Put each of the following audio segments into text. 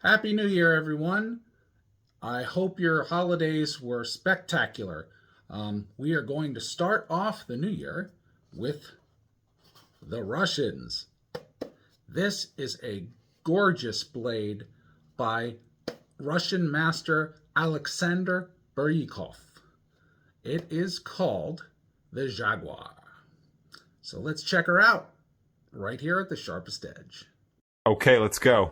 Happy New Year, everyone. I hope your holidays were spectacular. We are going to start off the new year with the Russians. This is a gorgeous blade by Russian master Aleksander Biryukov. It is called the Jaguar. So let's check her out right here at the Sharpest Edge. Okay, let's go.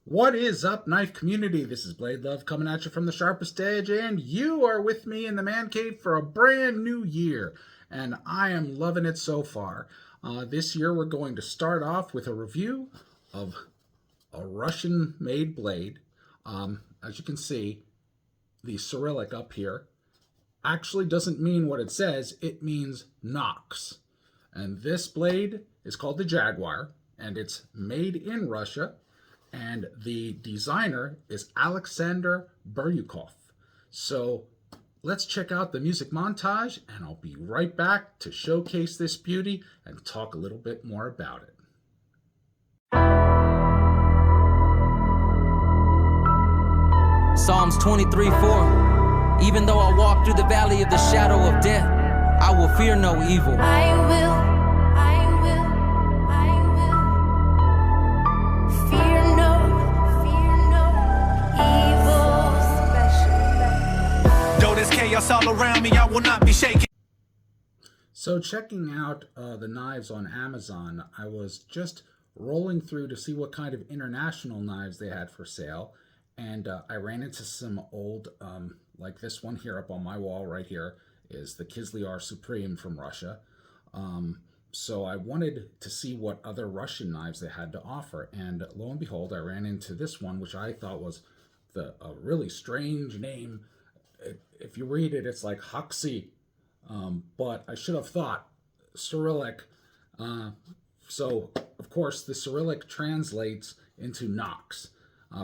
What is up, knife community? This is Blade Love coming at you from the Sharpest Edge, and you are with me in the man cave for a brand new year, and I am loving it so far. This year we're going to start off with a review of a Russian-made blade. As you can see, the Cyrillic up here actually doesn't mean what it says. It means NOKS. And this blade is called the Jaguar, and it's made in Russia. And the designer is Aleksander Biryukov. So let's check out the music montage, and I'll be right back to showcase this beauty and talk a little bit more about it. Psalms 23:4. Even though I walk through the valley of the shadow of death, I will fear no evil. I will fear no evil special. Though there's chaos all around me, I will not be shaken. So checking out the knives on Amazon, I was just rolling through to see what kind of international knives they had for sale. And I ran into some old, like this one here up on my wall right here is the Jaguar Supreme from Russia. So I wanted to see what other Russian knives they had to offer. And lo and behold, I ran into this one, which I thought was a really strange name. If you read it, it's like HOKC. But I should have thought Cyrillic. So, of course, the Cyrillic translates into NOKS.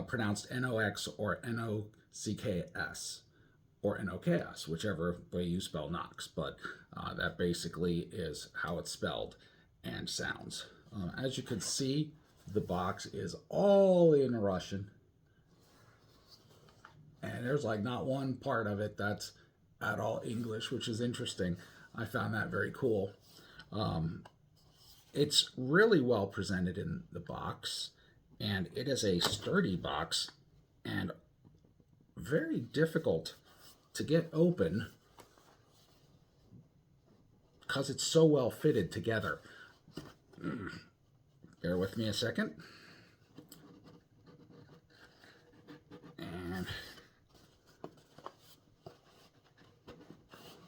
Pronounced NOX or NOCKS or NOKS, whichever way you spell NOX, but that basically is how it's spelled and sounds. As you can see, the box is all in Russian, and there's like not one part of it that's at all English, which is interesting. I found that very cool. It's really well presented in the box. And it is a sturdy box and very difficult to get open because it's so well fitted together. Bear with me a second. And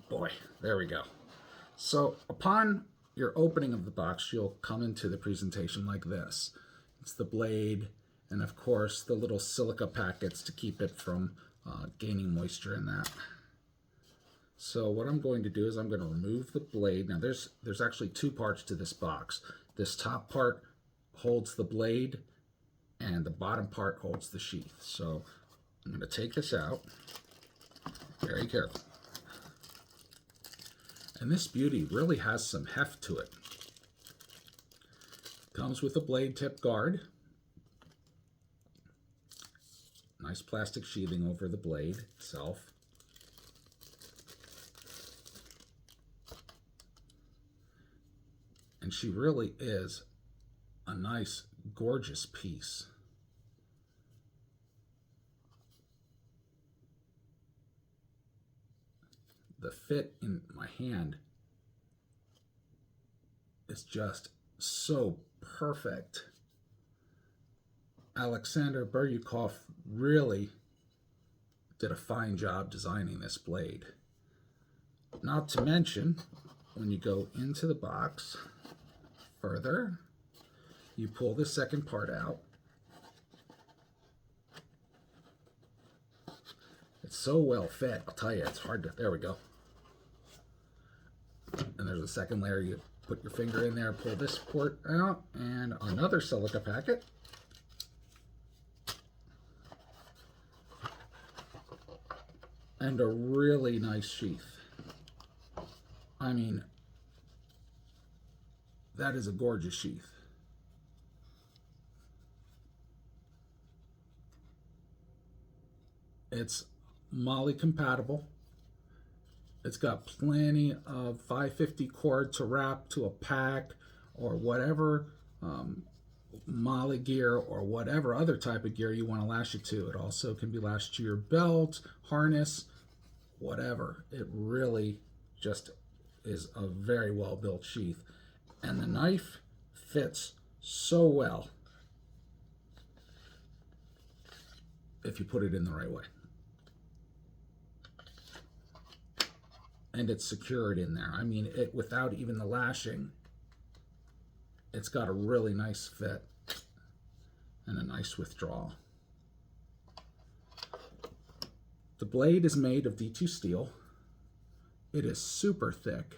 boy, there we go. So upon your opening of the box, you'll come into the presentation like this. It's the blade, and of course the little silica packets to keep it from gaining moisture in that. So what I'm going to do is I'm going to remove the blade. Now there's actually two parts to this box. This top part holds the blade, and the bottom part holds the sheath. So I'm going to take this out very carefully. And this beauty really has some heft to it. Comes with a blade tip guard. Nice plastic sheathing over the blade itself. And she really is a nice, gorgeous piece. The fit in my hand is just so perfect. Aleksander Biryukov really did a fine job designing this blade. Not to mention, when you go into the box further, you pull the second part out. It's so well fit, I'll tell you, it's hard to, there we go. And there's a second layer you Put your finger in there, pull this port out, and another silica packet. And a really nice sheath. I mean, that is a gorgeous sheath. It's Moly compatible. It's got plenty of 550 cord to wrap to a pack or whatever Moly gear or whatever other type of gear you want to lash it to. It also can be lashed to your belt, harness, whatever. It really just is a very well built sheath. And the knife fits so well if you put it in the right way. And it's secured in there. I mean, it without even the lashing, it's got a really nice fit and a nice withdrawal. The blade is made of D2 steel. It is super thick,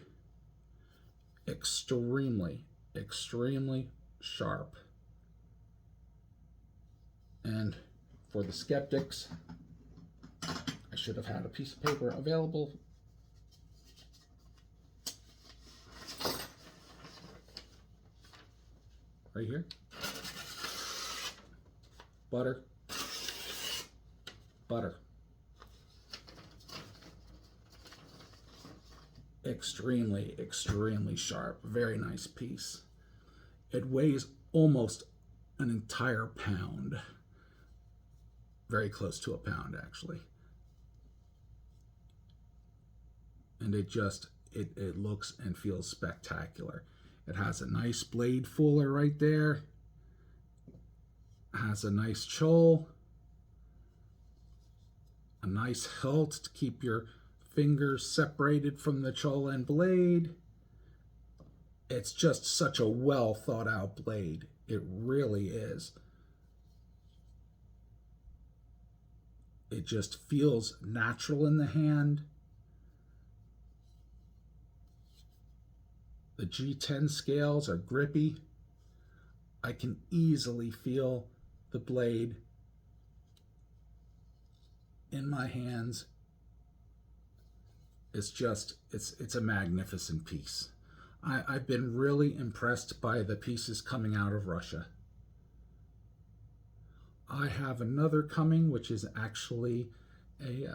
extremely, extremely sharp. And for the skeptics, I should have had a piece of paper available. Right here. Butter. Butter. Extremely, extremely sharp. Very nice piece. It weighs almost an entire pound. Very close to a pound, actually. And it just, it looks and feels spectacular. It has a nice blade fuller right there. It has a nice choll. A nice hilt to keep your fingers separated from the choll and blade. It's just such a well thought out blade. It really is. It just feels natural in the hand. The G10 scales are grippy. I can easily feel the blade in my hands. It's just, it's a magnificent piece. I've been really impressed by the pieces coming out of Russia. I have another coming, which is actually a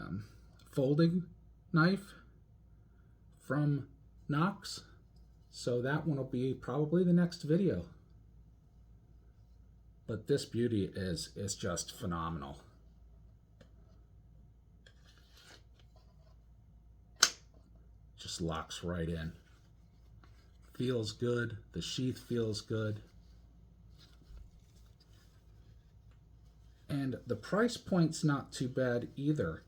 folding knife from NOKS. So that one will be probably the next video. But this beauty is just phenomenal. Just locks right in. Feels good. The sheath feels good. And the price point's not too bad either.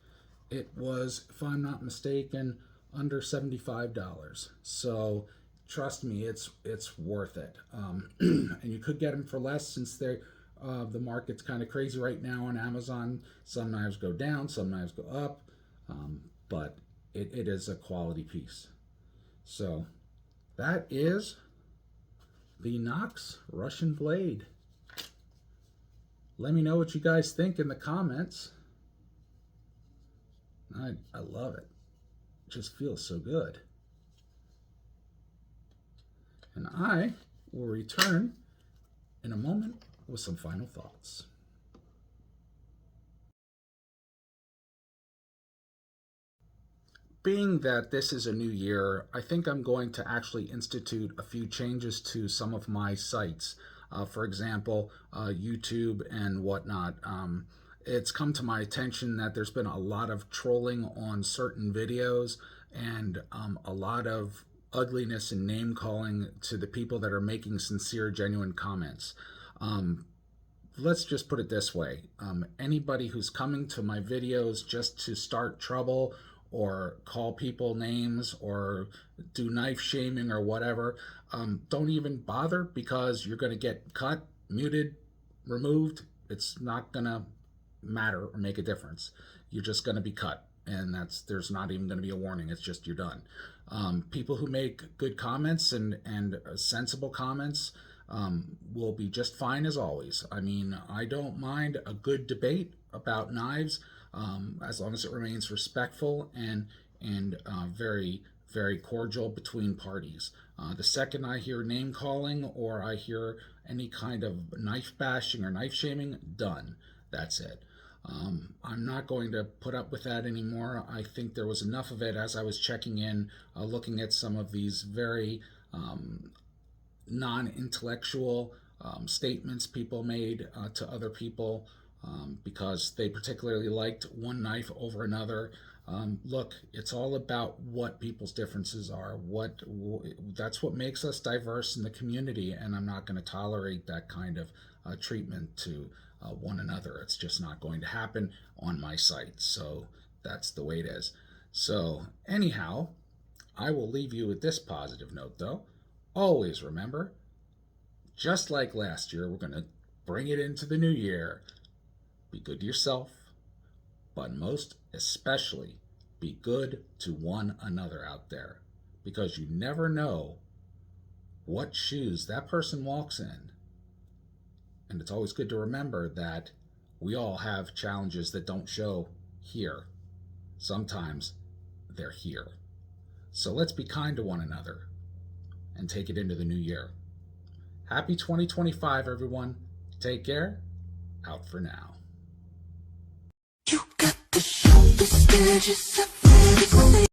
It was, if I'm not mistaken, under $75. So trust me, it's worth it. And you could get them for less since they're the market's kind of crazy right now on Amazon. Some knives go down, some knives go up, but it is a quality piece. So that is the NOKS Russian blade. Let me know what you guys think in the comments. I love it. It just feels so good. And I will return in a moment with some final thoughts. Being that this is a new year, I think I'm going to actually institute a few changes to some of my sites. For example, YouTube and whatnot. It's come to my attention that there's been a lot of trolling on certain videos and a lot of ugliness and name calling to the people that are making sincere, genuine comments. Let's just put it this way. Anybody who's coming to my videos just to start trouble or call people names or do knife shaming or whatever, don't even bother, because you're going to get cut, muted, removed. It's not going to matter or make a difference. You're just going to be cut. and there's not even going to be a warning. It's just you're done. People who make good comments and sensible comments will be just fine as always. I mean, I don't mind a good debate about knives as long as it remains respectful and very, very cordial between parties. The second I hear name calling or I hear any kind of knife bashing or knife shaming, done. That's it. I'm not going to put up with that anymore. I think there was enough of it as I was checking in, looking at some of these very non-intellectual statements people made to other people because they particularly liked one knife over another. Look, it's all about what people's differences are. That's what makes us diverse in the community, and I'm not going to tolerate that kind of treatment to one another. It's just not going to happen on my site. So that's the way it is. So anyhow, I will leave you with this positive note though. Always remember, just like last year, we're going to bring it into the new year. Be good to yourself, but most especially be good to one another out there, because you never know what shoes that person walks in. And it's always good to remember that we all have challenges that don't show here. Sometimes they're here. So let's be kind to one another and take it into the new year. Happy 2025, everyone. Take care. Out for now. You got the sharpest edges of